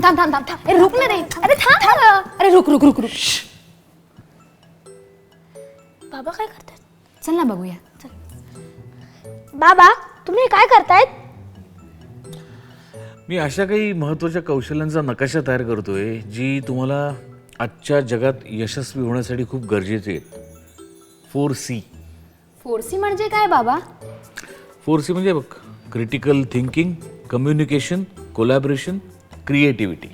थांब थांब थांब थांब. अरे रुक ना रे. अरे थांब थांब. अरे रुक रुक रुक रुक. बाबा काय करतायत? चल ना बघूया. चल. बाबा तुम्ही काय करतायत? मी अशा काही महत्त्वाच्या कौशल्यांचा नकाशा तयार करतोय जी तुम्हाला आजच्या जगात यशस्वी होण्यासाठी खूप गरजेचे आहेत. 4C. 4C म्हणजे काय बाबा? 4C म्हणजे बघ, critical thinking, communication, collaboration, creativity.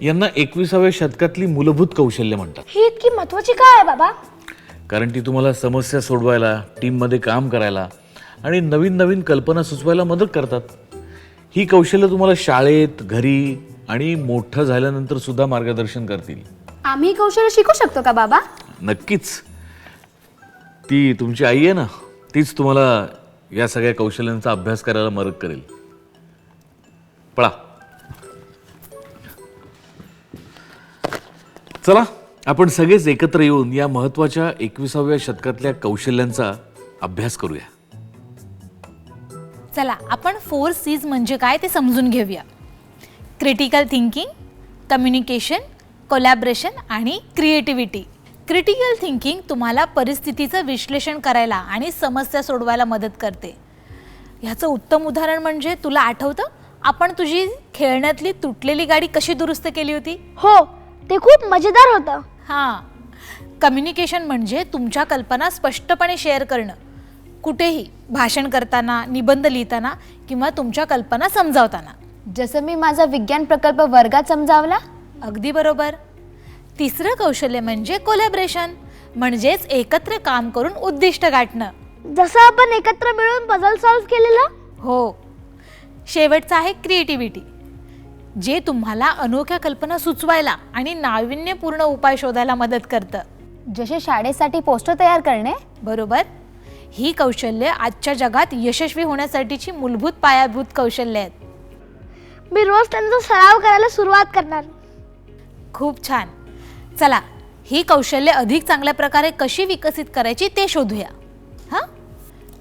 यांना 21व्या शतकातली मूलभूत कौशल्य म्हणतात. ही इतकी महत्वाची काय आहे बाबा? कारण ती तुम्हाला समस्या सोडवायला, टीममध्ये काम करायला आणि नवीन नवीन कल्पना सुचवायला मदत करतात. ही कौशल्य तुम्हाला शाळेत, घरी आणि मोठं झाल्यानंतर सुद्धा मार्गदर्शन करतील. आम्ही कौशल्य शिकू शकतो का बाबा? नक्कीच. ती तुमची आई आहे ना, तीच तुम्हाला या सगळ्या कौशल्यांचा अभ्यास करायला मदत करेल. पळा. चला आपण सगळेच एकत्र येऊन या महत्त्वाच्या 21व्या शतकातल्या कौशल्यांचा अभ्यास करूया. चला आपण 4C's म्हणजे काय ते समजून घेऊया. क्रिटिकल थिंकिंग, कम्युनिकेशन, कोलॅबरेशन आणि क्रिएटिव्हिटी. क्रिटिकल थिंकिंग तुम्हाला परिस्थितीचं विश्लेषण करायला आणि समस्या सोडवायला मदत करते. ह्याचं उत्तम उदाहरण म्हणजे तुला आठवतं आपण तुझी खेळण्यातली तुटलेली गाडी कशी दुरुस्त केली होती? हो, ते खूप मजेदार होतं. हां. कम्युनिकेशन म्हणजे तुमच्या कल्पना स्पष्टपणे शेअर करणं. कुठेही भाषण करताना, निबंध लिहिताना किंवा तुमच्या कल्पना समजावताना. जसं मी माझा विज्ञान प्रकल्प वर्गात समजावला. अगदी बरोबर. तिसरं कौशल्य म्हणजे कोलॅबरेशन, म्हणजेच एकत्र काम करून उद्दिष्ट गाठणं. जसं आपण एकत्र मिळून पझल सॉल्व्ह केलेलं. हो. शेवटचं आहे क्रिएटिव्हिटी, जे तुम्हाला अनोख्या कल्पना सुचवायला आणि नाविन्यपूर्ण उपाय शोधायला मदत करतं. जसे शाळेसाठी पोस्टर तयार करणे. बरोबर. ही कौशल्य आजच्या जगात यशस्वी होण्यासाठीची मूलभूत पायाभूत कौशल्य आहेत. मी रोज त्यांचा सराव करायला सुरुवात करणार. खूप छान. चला ही कौशल्य अधिक चांगल्या प्रकारे कशी विकसित करायची ते शोधूया. हां,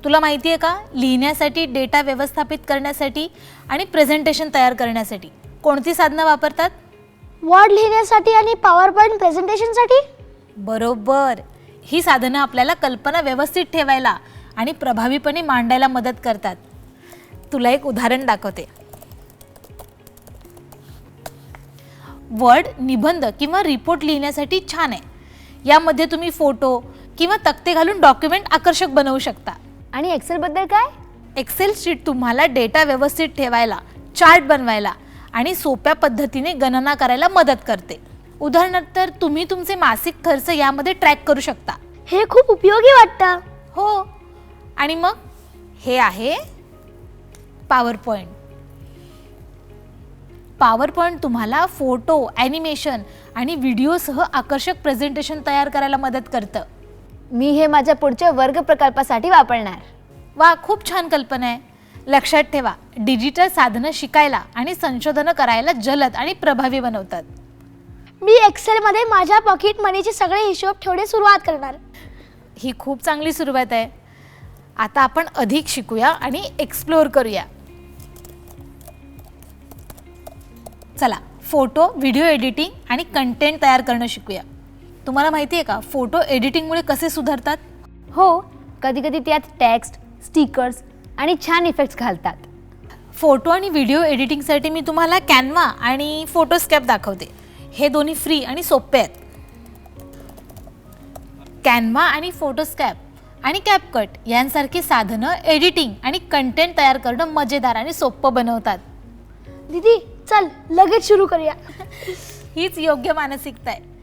तुला माहिती आहे का, लिहिण्यासाठी, डेटा व्यवस्थापित करण्यासाठी आणि प्रेझेंटेशन तयार करण्यासाठी कोणती साधनं वापरतात? वर्ड लिहिण्यासाठी आणि पॉवर पॉईंट प्रेझेंटेशनसाठी. बरोबर. ही साधनं आपल्याला कल्पना व्यवस्थित ठेवायला आणि प्रभावीपणे मांडायला मदत करतात. तुला एक उदाहरण दाखवते. वर्ड निबंध किंवा रिपोर्ट लिहिण्यासाठी छान आहे. यामध्ये तुम्ही फोटो किंवा तक्ते घालून डॉक्युमेंट आकर्षक बनवू शकता. आणि एक्सेल बद्दल काय? एक्सेल शीट तुम्हाला डेटा व्यवस्थित ठेवायला, चार्ट बनवायला आणि सोप्या पद्धतीने गणना करायला मदत करते. उदाहरणार्थ तुम्ही तुमचे मासिक खर्च यामध्ये ट्रॅक करू शकता. हे खूप उपयोगी वाटतं. हो. आणि मग हे आहे पॉवर पॉईंट. पॉवर पॉईंट तुम्हाला फोटो, ॲनिमेशन आणि व्हिडिओसह आकर्षक प्रेझेंटेशन तयार करायला मदत करतं. मी हे माझ्या पुढच्या वर्ग प्रकल्पासाठी वापरणार. वा, खूप छान कल्पना आहे. लक्षात ठेवा, डिजिटल साधनं शिकायला आणि संशोधनं करायला जलद आणि प्रभावी बनवतात. मी एक्सेलमध्ये माझ्या पॉकेट मनीचे सगळे हिशोब ठेवणे सुरुवात करणार. ही खूप चांगली सुरुवात आहे. आता आपण अधिक शिकूया आणि एक्सप्लोअर करूया. चला फोटो, व्हिडिओ एडिटिंग आणि कंटेंट तयार करणं शिकूया. तुम्हाला माहिती आहे का फोटो एडिटिंगमुळे कसे सुधारतात? हो, कधी कधी त्यात टेक्स्ट, स्टिकर्स आणि छान इफेक्ट्स घालतात. फोटो आणि व्हिडिओ एडिटिंगसाठी मी तुम्हाला कॅनवा आणि फोटोस्कॅप दाखवते. हे दोन्ही फ्री आणि सोपे आहेत. कॅनवा आणि फोटोस्कॅप आणि कॅपकट यांसारखी साधनं एडिटिंग आणि कंटेंट तयार करणं मजेदार आणि सोपं बनवतात. दीदी चल लगेच सुरू करूया. हीच योग्य मानसिकता आहे.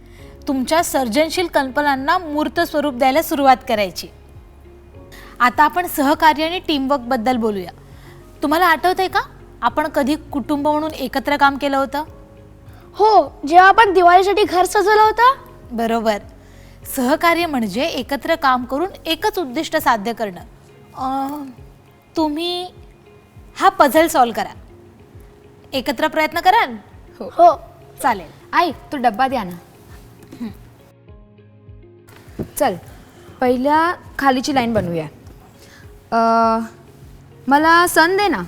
तुमच्या सर्जनशील कल्पनांना मूर्त स्वरूप द्यायला सुरुवात करायची. आता आपण सहकार्य आणि टीमवर्क बद्दल बोलूया. तुम्हाला आठवतंय का आपण कधी कुटुंब म्हणून एकत्र काम केलं होतं? हो, जेव्हा आपण दिवाळीसाठी घर सजवलं होतं. बरोबर. सहकार्य म्हणजे एकत्र काम करून एकच उद्दिष्ट साध्य करणं. तुम्ही हा पझल सॉल्व करा. एकत्र प्रयत्न कराल? हो चालेल. आई, तो डब्बा द्या ना. चल, पहिल्या खालीची लाईन बनवूया. मला सन दे ना.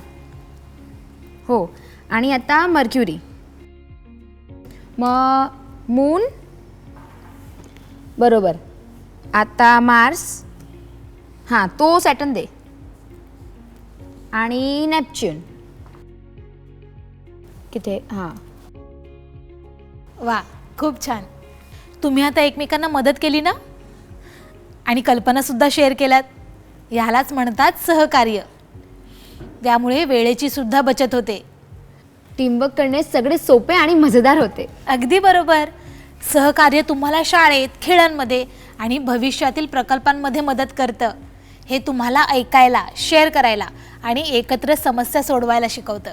हो, आणि आता मर्क्युरी, मग मून, बरोबर. आता मार्स, हां तो सॅटर्न दे, आणि नेपच्यून किथे, हां. वा, खूप छान. तुम्ही आता एकमेकांना मदत केली ना, आणि कल्पनासुद्धा शेअर केल्यात. ह्यालाच म्हणतात सहकार्य. त्यामुळे वेळेची सुद्धा बचत होते. टीमवर्क करणे सगळे सोपे आणि मजेदार होते. अगदी बरोबर. सहकार्य तुम्हाला शाळेत, खेळांमध्ये आणि भविष्यातील प्रकल्पांमध्ये मदत करतं. हे तुम्हाला ऐकायला, शेअर करायला आणि एकत्र समस्या सोडवायला शिकवतं.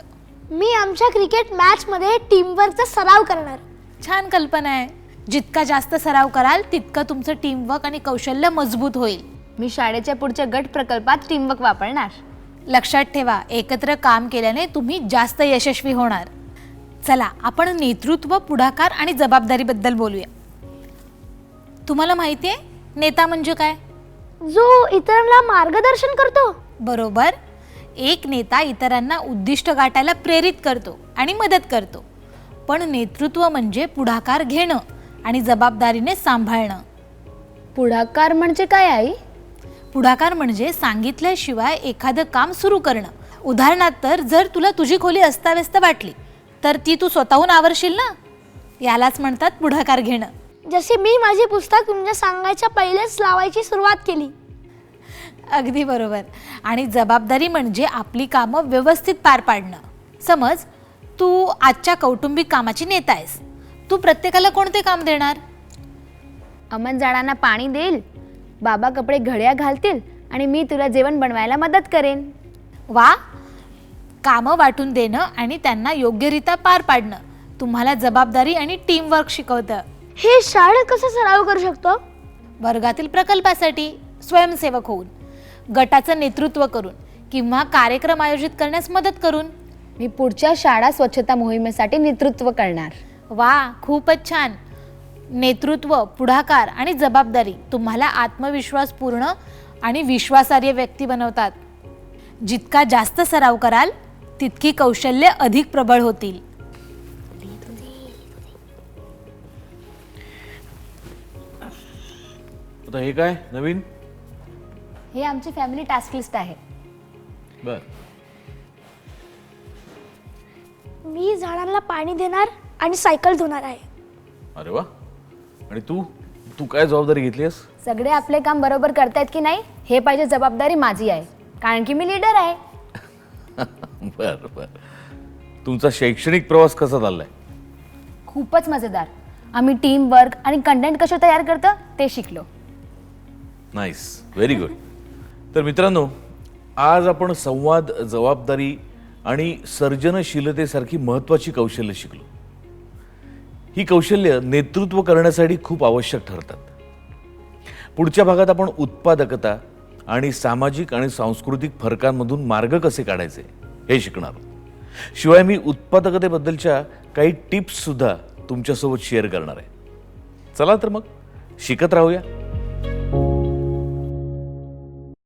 मी आमच्या क्रिकेट मॅचमध्ये टीमवर्कचा सराव करणार. छान कल्पना आहे. जितका जास्त सराव कराल तितकं तुमचं टीमवर्क आणि कौशल्य मजबूत होईल. मी शाळेच्या पुढच्या गट प्रकल्पात टीमवर्क वापरणार. लक्षात ठेवा, एकत्र काम केल्याने तुम्ही जास्त यशस्वी होणार. चला, आपण नेतृत्व, पुढाकार आणि जबाबदारीबद्दल बोलूया. तुम्हाला माहिती आहे नेता म्हणजे काय? जो इतरांना मार्गदर्शन करतो. बरोबर. एक नेता इतरांना उद्दिष्ट गाठायला प्रेरित करतो आणि मदत करतो. पण नेतृत्व म्हणजे पुढाकार घेणं आणि जबाबदारीने सांभाळणं. पुढाकार म्हणजे काय आई? पुढाकार म्हणजे सांगितल्याशिवाय एखादं काम सुरू करणं. उदाहरणार्थ, जर तुला तुझी खोली अस्ताव्यस्त वाटली तर ती तू स्वतःहून आवरशील ना. यालाच म्हणतात पुढाकार घेणं. जसे मी माझे पुस्तक तुमच्या सांगायच्या पहिलेच लावायची सुरुवात केली. अगदी बरोबर. आणि जबाबदारी म्हणजे आपली कामं व्यवस्थित पार पाडणं. समज तू आजच्या कौटुंबिक कामाची नेता आहेस. तू प्रत्येकाला कोणते काम देणार? अमन झाडांना पाणी देईल, बाबा कपडे घड्या घालतील आणि मी तुला जेवण बनवायला मदत करेन. वा. कामं वाटून देणं आणि त्यांना योग्यरित्या पार पाडणं तुम्हाला जबाबदारी आणि टीमवर्क शिकवतं. हे शाळेत कसं सराव करू शकतो? वर्गातील प्रकल्पासाठी स्वयंसेवक होऊन, गटाचं नेतृत्व करून किंवा कार्यक्रम आयोजित करण्यास मदत करून. मी पुढच्या शाळा स्वच्छता मोहिमेसाठी नेतृत्व करणार. वा, खूपच छान. नेतृत्व, पुढाकार आणि जबाबदारी तुम्हाला आत्मविश्वासपूर्ण आणि विश्वासार्ह व्यक्ती बनवतात. जितका जास्त सराव कराल तितकी कौशल्य अधिक प्रबळ होतील. आता हे काय नवीन? हे आमची फॅमिली टास्क लिस्ट आहे. बर. मी झाडांना पाणी देणार आणि सायकल धुणार आहे. अरे वा. आणि तू तू काय जबाबदारी घेतलीस? सगळे आपले काम बरोबर करतायत की नाही हे पाहिजे जबाबदारी माझी आहे, कारण की मी लीडर आहे. बर बर. तुमचा शैक्षणिक प्रवास कसा चाललाय? खूपच मजेदार. आम्ही टीम वर्क आणि कंटेंट कसे तयार करतं ते शिकलो. Nice, very good. तर मित्रांनो, आज आपण संवाद, जबाबदारी आणि सर्जनशीलतेसारखी महत्त्वाची कौशल्य शिकलो. ही कौशल्य नेतृत्व करण्यासाठी खूप आवश्यक ठरतात. पुढच्या भागात आपण उत्पादकता आणि सामाजिक आणि सांस्कृतिक फरकांमधून मार्ग कसे काढायचे हे शिकणार. शिवाय मी उत्पादकतेबद्दलच्या काही टिप्स सुद्धा तुमच्यासोबत शेअर करणार आहे. चला तर मग शिकत राहूया.